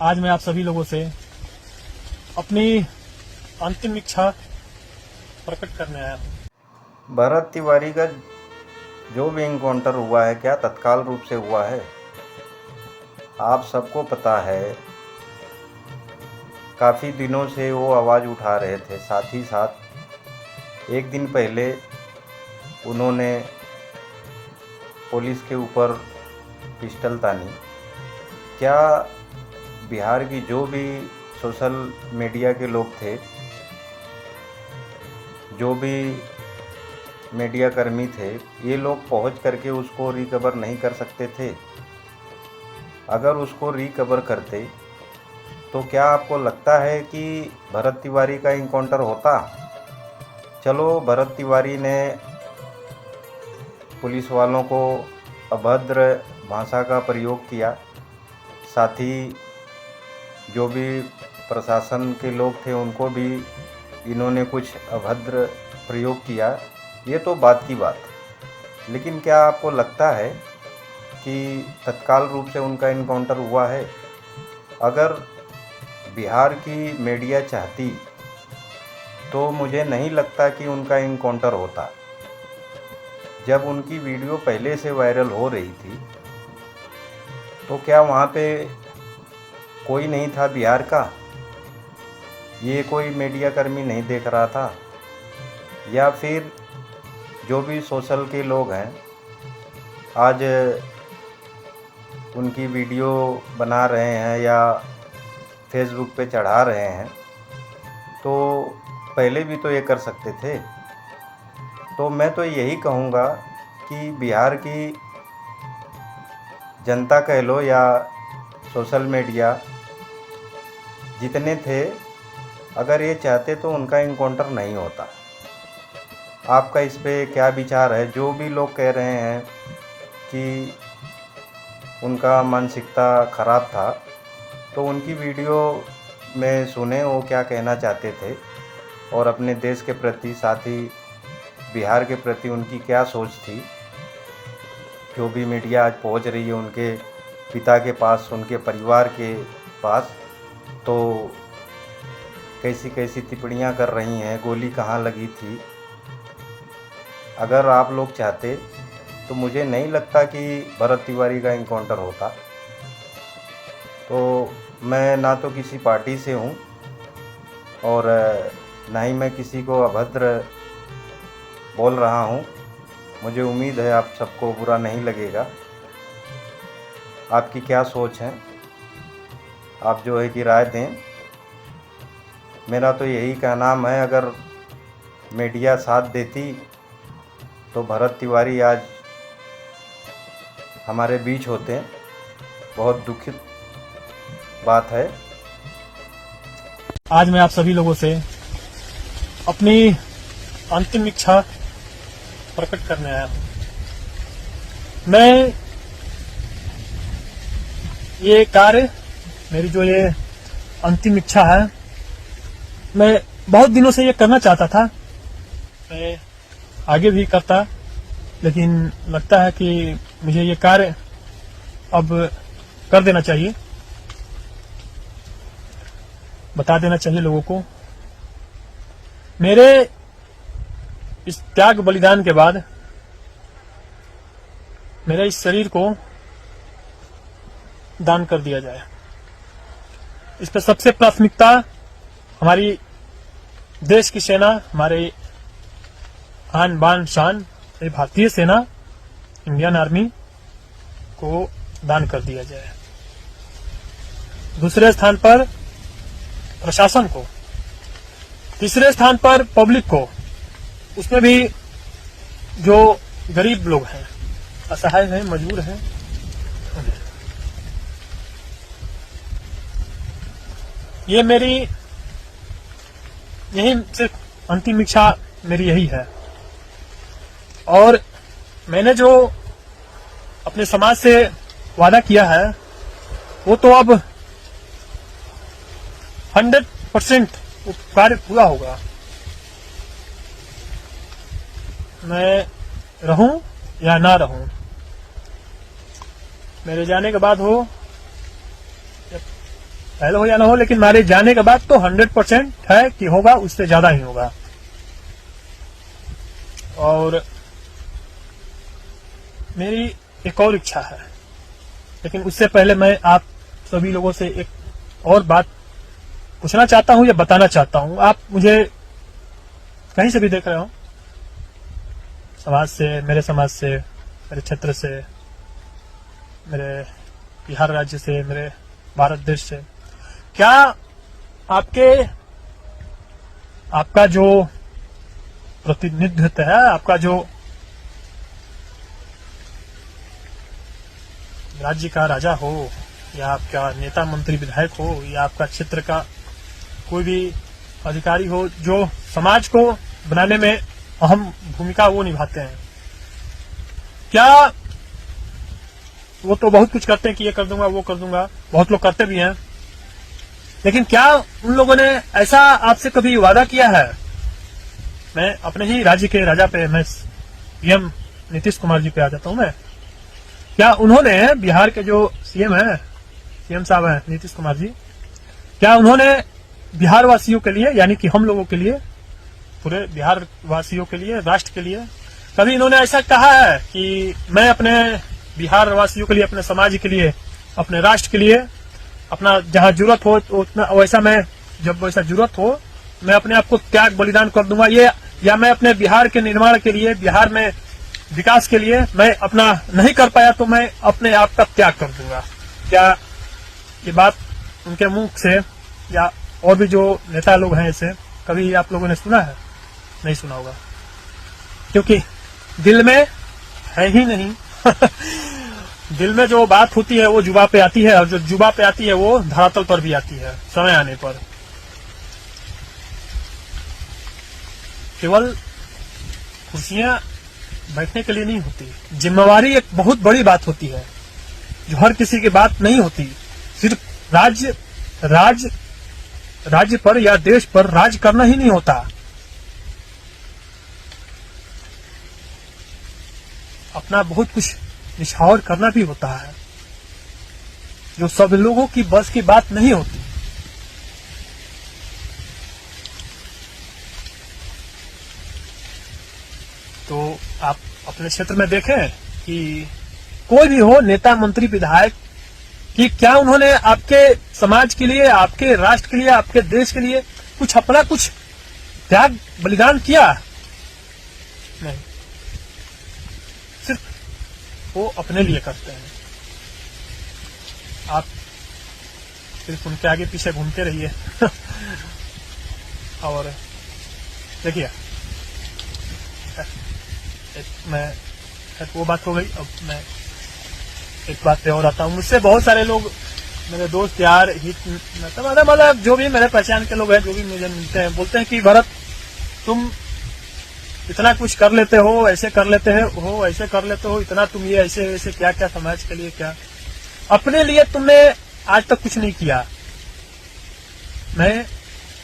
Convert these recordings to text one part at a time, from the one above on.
आज मैं आप सभी लोगों से अपनी अंतिम इच्छा प्रकट करने आया हूँ। भरत तिवारी का जो भी इनकाउंटर हुआ है क्या तत्काल रूप से हुआ है? आप सबको पता है, काफ़ी दिनों से वो आवाज़ उठा रहे थे। साथ ही साथ एक दिन पहले उन्होंने पुलिस के ऊपर पिस्टल तानी। क्या बिहार की जो भी सोशल मीडिया के लोग थे, जो भी मीडिया कर्मी थे, ये लोग पहुंच करके उसको रिकवर नहीं कर सकते थे? अगर उसको रिकवर करते तो क्या आपको लगता है कि भरत तिवारी का इनकाउंटर होता? चलो, भरत तिवारी ने पुलिस वालों को अभद्र भाषा का प्रयोग किया, साथ ही जो भी प्रशासन के लोग थे उनको भी इन्होंने कुछ अभद्र प्रयोग किया, ये तो बात की बात। लेकिन क्या आपको लगता है कि तत्काल रूप से उनका इनकाउंटर हुआ है? अगर बिहार की मीडिया चाहती तो मुझे नहीं लगता कि उनका इनकाउंटर होता। जब उनकी वीडियो पहले से वायरल हो रही थी तो क्या वहाँ पे कोई नहीं था बिहार का? ये कोई मीडिया कर्मी नहीं देख रहा था? या फिर जो भी सोशल के लोग हैं आज उनकी वीडियो बना रहे हैं या फेसबुक पे चढ़ा रहे हैं, तो पहले भी तो ये कर सकते थे। तो मैं तो यही कहूँगा कि बिहार की जनता कह लो या सोशल मीडिया जितने थे, अगर ये चाहते तो उनका इनकाउंटर नहीं होता। आपका इस पे क्या विचार है? जो भी लोग कह रहे हैं कि उनका मानसिकता ख़राब था, तो उनकी वीडियो में सुने वो क्या कहना चाहते थे और अपने देश के प्रति, साथ ही बिहार के प्रति उनकी क्या सोच थी। जो भी मीडिया आज पहुंच रही है उनके पिता के पास, उनके परिवार के पास, तो कैसी कैसी टिप्पणियां कर रही हैं, गोली कहाँ लगी थी। अगर आप लोग चाहते तो मुझे नहीं लगता कि भरत तिवारी का इनकाउंटर होता। तो मैं ना तो किसी पार्टी से हूँ और ना ही मैं किसी को अभद्र बोल रहा हूँ। मुझे उम्मीद है आप सबको बुरा नहीं लगेगा। आपकी क्या सोच है, आप जो है कि राय दें। मेरा तो यही कहना है, अगर मीडिया साथ देती तो भरत तिवारी आज हमारे बीच होते। बहुत दुखित बात है। आज मैं आप सभी लोगों से अपनी अंतिम इच्छा प्रकट करने आया हूँ। मैं ये कार्य, मेरी जो ये अंतिम इच्छा है, मैं बहुत दिनों से ये करना चाहता था। मैं आगे भी करता, लेकिन लगता है कि मुझे ये कार्य अब कर देना चाहिए, बता देना चाहिए लोगों को। मेरे इस त्याग बलिदान के बाद मेरे इस शरीर को दान कर दिया जाए। इस पर सबसे प्राथमिकता हमारी देश की सेना, हमारे आन बान शान भारतीय सेना, इंडियन आर्मी को दान कर दिया जाए। दूसरे स्थान पर प्रशासन को, तीसरे स्थान पर पब्लिक को, उसमें भी जो गरीब लोग हैं, असहाय हैं, मजबूर हैं, ये मेरी यही सिर्फ अंतिम इच्छा मेरी यही है। और मैंने जो अपने समाज से वादा किया है वो तो अब 100% कार्य पूरा होगा। मैं रहूं या ना रहूं, मेरे जाने के बाद हो पहले हो या ना हो, लेकिन मेरे जाने के बाद तो 100% है कि होगा, उससे ज्यादा ही होगा। और मेरी एक और इच्छा है, लेकिन उससे पहले मैं आप सभी लोगों से एक और बात पूछना चाहता हूं या बताना चाहता हूं। आप मुझे कहीं से भी देख रहे हो, समाज से, मेरे समाज से, मेरे क्षेत्र से, मेरे बिहार राज्य से, मेरे भारत देश से, क्या आपका जो प्रतिनिधित्व है, आपका जो राज्य का राजा हो, या आपका नेता मंत्री विधायक हो, या आपका क्षेत्र का कोई भी अधिकारी हो, जो समाज को बनाने में अहम भूमिका वो निभाते हैं, क्या वो तो बहुत कुछ करते हैं कि ये कर दूंगा, वो कर दूंगा, बहुत लोग करते भी हैं, लेकिन क्या उन लोगों ने ऐसा आपसे कभी वादा किया है? मैं अपने ही राज्य के राजा पे, मैं सीएम नीतीश कुमार जी पे आ जाता हूं। मैं क्या उन्होंने, बिहार के जो सीएम है, सीएम साहब हैं नीतीश कुमार जी, क्या उन्होंने बिहार वासियों के लिए, यानी कि हम लोगों के लिए, पूरे बिहार वासियों के लिए, राष्ट्र के लिए, कभी इन्होंने ऐसा कहा है कि मैं अपने बिहार वासियों के लिए, अपने समाज के लिए, अपने राष्ट्र के लिए, अपना जहां जरूरत हो तो उतना वैसा मैं, जब वैसा जरूरत हो मैं अपने आप को त्याग बलिदान कर दूंगा, ये, या मैं अपने बिहार के निर्माण के लिए, बिहार में विकास के लिए मैं अपना नहीं कर पाया तो मैं अपने आप का त्याग कर दूंगा? क्या ये बात उनके मुंह से या और भी जो नेता लोग हैं ऐसे कभी आप लोगों ने सुना है? नहीं सुना होगा, क्योंकि दिल में है ही नहीं। दिल में जो बात होती है वो जुबा पे आती है, और जो जुबा पे आती है वो धरातल पर भी आती है समय आने पर। केवल कुर्सियां बैठने के लिए नहीं होती, जिम्मेवारी एक बहुत बड़ी बात होती है, जो हर किसी की बात नहीं होती। सिर्फ राज्य पर या देश पर राज करना ही नहीं होता, अपना बहुत कुछ निछावर करना भी होता है, जो सब लोगों की बस की बात नहीं होती। तो आप अपने क्षेत्र में देखें कि कोई भी हो, नेता मंत्री विधायक, कि क्या उन्होंने आपके समाज के लिए, आपके राष्ट्र के लिए, आपके देश के लिए कुछ अपना कुछ त्याग बलिदान किया? नहीं, सिर्फ वो अपने लिए करते हैं। आप सिर्फ उनके आगे पीछे घूमते रहिए। और देखिए, मैं वो बात हो गई, अब मैं एक बात पे और आता हूँ। मुझसे बहुत सारे लोग, मेरे दोस्त यार, हित, मतलब जो भी मेरे पहचान के लोग हैं, जो भी मुझे मिलते हैं, बोलते हैं कि भरत तुम इतना कुछ कर लेते हो, ऐसे कर लेते हो, ऐसे कर लेते हो, इतना तुम ये ऐसे ऐसे क्या क्या समाज के लिए, क्या अपने लिए तुमने आज तक कुछ नहीं किया। मैं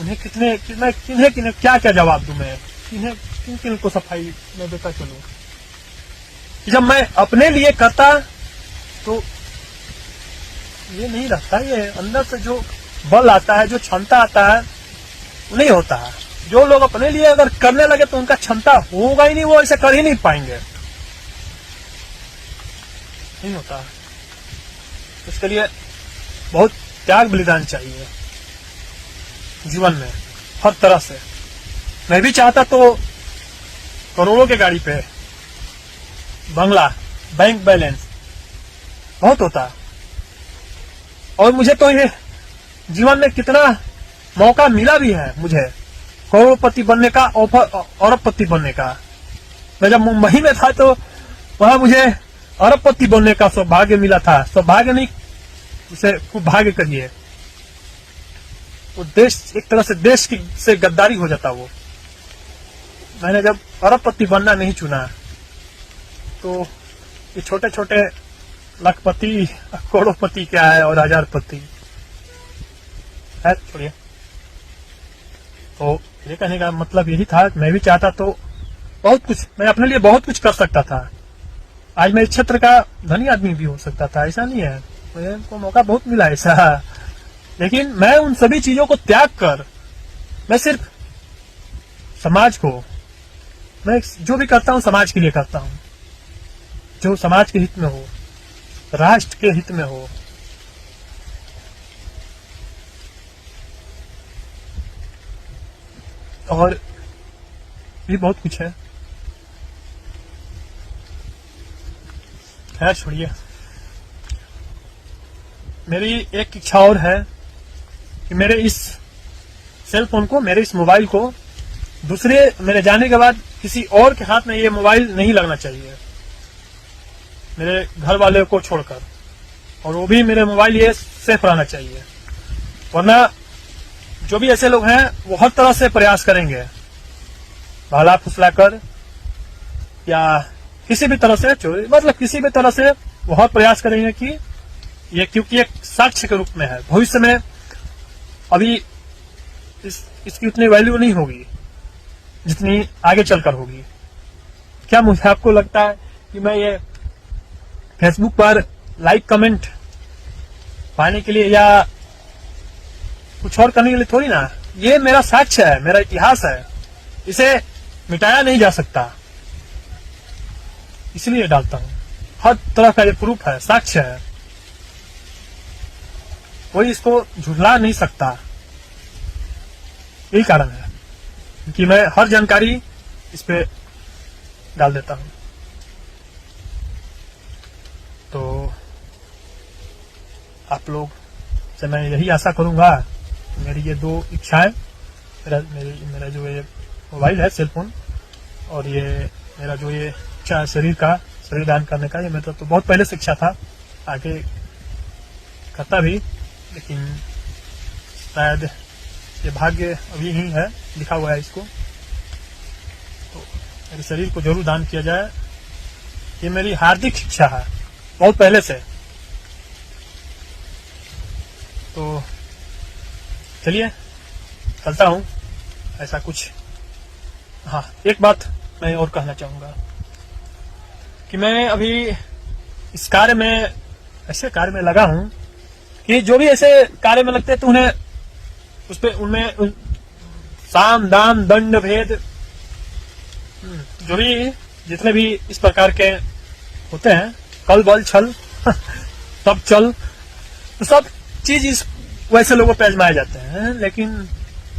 उन्हें किन्हें क्या क्या जवाब दूं? मैं किन को सफाई में देता चलूं? जब मैं अपने लिए करता तो ये नहीं रहता, ये अंदर से जो बल आता है, जो क्षमता आता है, वो नहीं होता है। जो लोग अपने लिए अगर करने लगे तो उनका क्षमता होगा ही नहीं, वो ऐसे कर ही नहीं पाएंगे, नहीं होता। इसके लिए बहुत त्याग बलिदान चाहिए जीवन में, हर तरह से। मैं भी चाहता तो करोड़ों के गाड़ी पे, बंगला, बैंक बैलेंस बहुत होता, और मुझे तो ये जीवन में कितना मौका मिला भी है, मुझे करोड़पति बनने का, अरबपति बनने का। मैं जब मुंबई में था तो वहां मुझे अरबपति बनने का सौभाग्य मिला था। सौभाग्य नहीं, उसे खूब भाग्य करिए। वो देश, एक तरह से देश की से गद्दारी हो जाता वो। मैंने जब अरबपति बनना नहीं चुना तो ये छोटे छोटे लखपति, करोड़पति क्या है, और हजारपति है, छोड़िए। तो ये कहने का मतलब यही था, मैं भी चाहता तो बहुत कुछ, मैं अपने लिए बहुत कुछ कर सकता था। आज मैं इस क्षेत्र का धनी आदमी भी हो सकता था, ऐसा नहीं है, मुझे को मौका बहुत मिला ऐसा। लेकिन मैं उन सभी चीजों को त्याग कर मैं सिर्फ समाज को, मैं जो भी करता हूं समाज के लिए करता हूं, जो समाज के हित में हो, राष्ट्र के हित में हो। और भी बहुत कुछ है, खैर छोड़िए। मेरी एक इच्छा और है कि मेरे इस सेल फोन को, मेरे इस मोबाइल को दूसरे मेरे जाने के बाद किसी और के हाथ में ये मोबाइल नहीं लगना चाहिए, मेरे घर वाले को छोड़कर, और वो भी मेरे मोबाइल ये सेफ रहना चाहिए। वरना जो भी ऐसे लोग हैं वो हर तरह से प्रयास करेंगे, भाला फुसलाकर या किसी भी तरह से चोरी, मतलब किसी भी तरह से वो हर प्रयास करेंगे कि ये, क्योंकि एक साक्ष्य के रूप में है, भविष्य में अभी इसकी उतनी वैल्यू नहीं होगी जितनी आगे चलकर होगी। क्या मुझे आपको लगता है कि मैं ये फेसबुक पर लाइक कमेंट पाने के लिए या कुछ और करने के लिए थोड़ी ना, ये मेरा साक्ष्य है, मेरा इतिहास है, इसे मिटाया नहीं जा सकता, इसलिए डालता हूं। हर तरह का ये प्रूफ है, साक्ष्य है, कोई इसको झुठला नहीं सकता। यही कारण है कि मैं हर जानकारी इस पे डाल देता हूं। तो आप लोग से मैं यही आशा करूंगा, मेरी ये दो इच्छाएं, मेरा जो ये मोबाइल है सेल फोन, और ये मेरा जो ये इच्छा है शरीर दान करने का, ये मेरा तो बहुत पहले से इच्छा था, आगे करता भी, लेकिन शायद ये भाग्य अभी ही है, लिखा हुआ है इसको, तो मेरे शरीर को जरूर दान किया जाए, ये मेरी हार्दिक इच्छा है बहुत पहले से। तो चलिए चलता हूं, ऐसा कुछ। हाँ, एक बात मैं और कहना चाहूंगा कि मैं अभी इस कार्य में, ऐसे कार्य में लगा हूं कि जो भी ऐसे कार्य में लगते हैं तो उन्हें उस पे, उनमें साम दाम दंड भेद, जो भी जितने भी इस प्रकार के होते हैं, कल बल छल सब चल, तो सब चीज इस वैसे लोगों पे आजमाए जाते हैं, लेकिन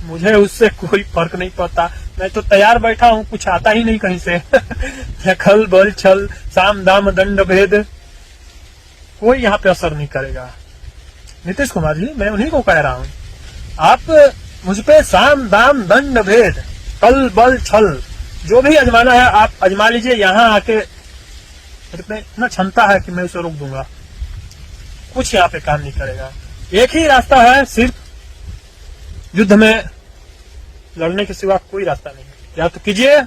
मुझे उससे कोई फर्क नहीं पड़ता। मैं तो तैयार बैठा हूं, कुछ आता ही नहीं कहीं से खल बल छल साम दाम दंड भेद, कोई यहाँ पे असर नहीं करेगा। नीतीश कुमार जी, मैं उन्हीं को कह रहा हूं, आप मुझ पे साम दाम दंड भेद कल बल छल जो भी आजमाना है आप आजमा लीजिए, यहाँ आके इतना क्षमता है कि मैं उसे रोक दूंगा, कुछ यहाँ पे काम नहीं करेगा। एक ही रास्ता है, सिर्फ युद्ध में लड़ने के सिवा कोई रास्ता नहीं है। या तो कीजिए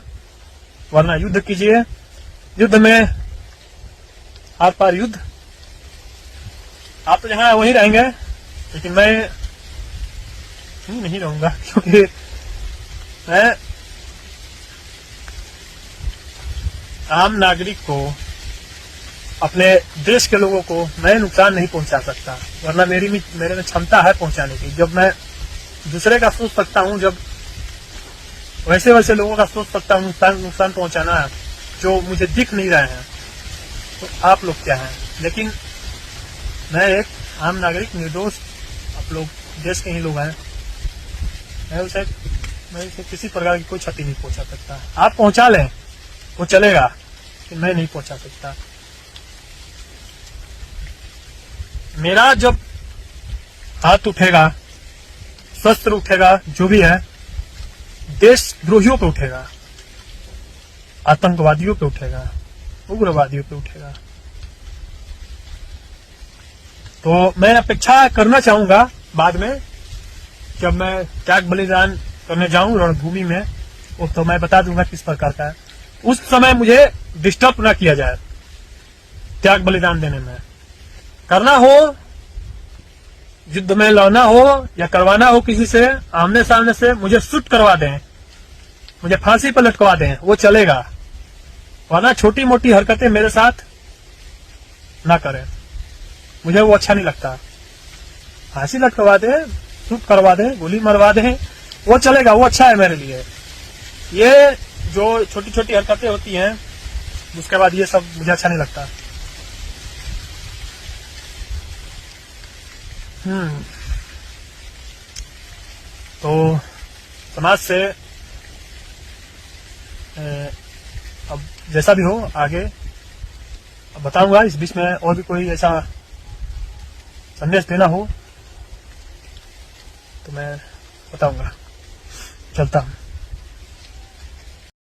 वरना युद्ध कीजिए, युद्ध में आर पार युद्ध। आप तो जहां वहीं रहेंगे, लेकिन मैं नहीं रहूंगा, क्योंकि मैं आम नागरिक को, अपने देश के लोगों को मैं नुकसान नहीं पहुंचा सकता, वरना मेरे में क्षमता है पहुंचाने की। जब मैं दूसरे का सोच सकता हूं, जब वैसे लोगों का सोच सकता हूं नुकसान पहुंचाना है जो मुझे दिख नहीं रहे हैं, तो आप लोग क्या हैं। लेकिन मैं एक आम नागरिक, निर्दोष, आप लोग देश के ही लोग हैं, मैं उसे किसी प्रकार की कोई क्षति नहीं पहुंचा सकता। आप पहुंचा लें वो चलेगा, लेकिन मैं नहीं पहुंचा सकता। मेरा जब हाथ उठेगा, शस्त्र उठेगा, जो भी है, देशद्रोहियों पे उठेगा, आतंकवादियों पे उठेगा, उग्रवादियों पे उठेगा। तो मैं अपेक्षा करना चाहूंगा बाद में, जब मैं त्याग बलिदान करने जाऊं रणभूमि में, वो तो मैं बता दूंगा किस प्रकार का है। उस समय मुझे डिस्टर्ब ना किया जाए त्याग बलिदान देने में। करना हो, युद्ध में लड़ना हो या करवाना हो किसी से, आमने सामने से मुझे शूट करवा दें, मुझे फांसी पर लटकवा दें, वो चलेगा, वरना छोटी मोटी हरकतें मेरे साथ ना करें, मुझे वो अच्छा नहीं लगता। फांसी लटकवा दे, शूट करवा दे, गोली मरवा दे, वो चलेगा, वो अच्छा है मेरे लिए। ये जो छोटी छोटी हरकतें होती हैं उसके बाद ये सब मुझे अच्छा नहीं लगता। तो समाज से अब जैसा भी हो आगे अब बताऊंगा। इस बीच में और भी कोई ऐसा संदेश देना हो तो मैं बताऊंगा। चलता हूं।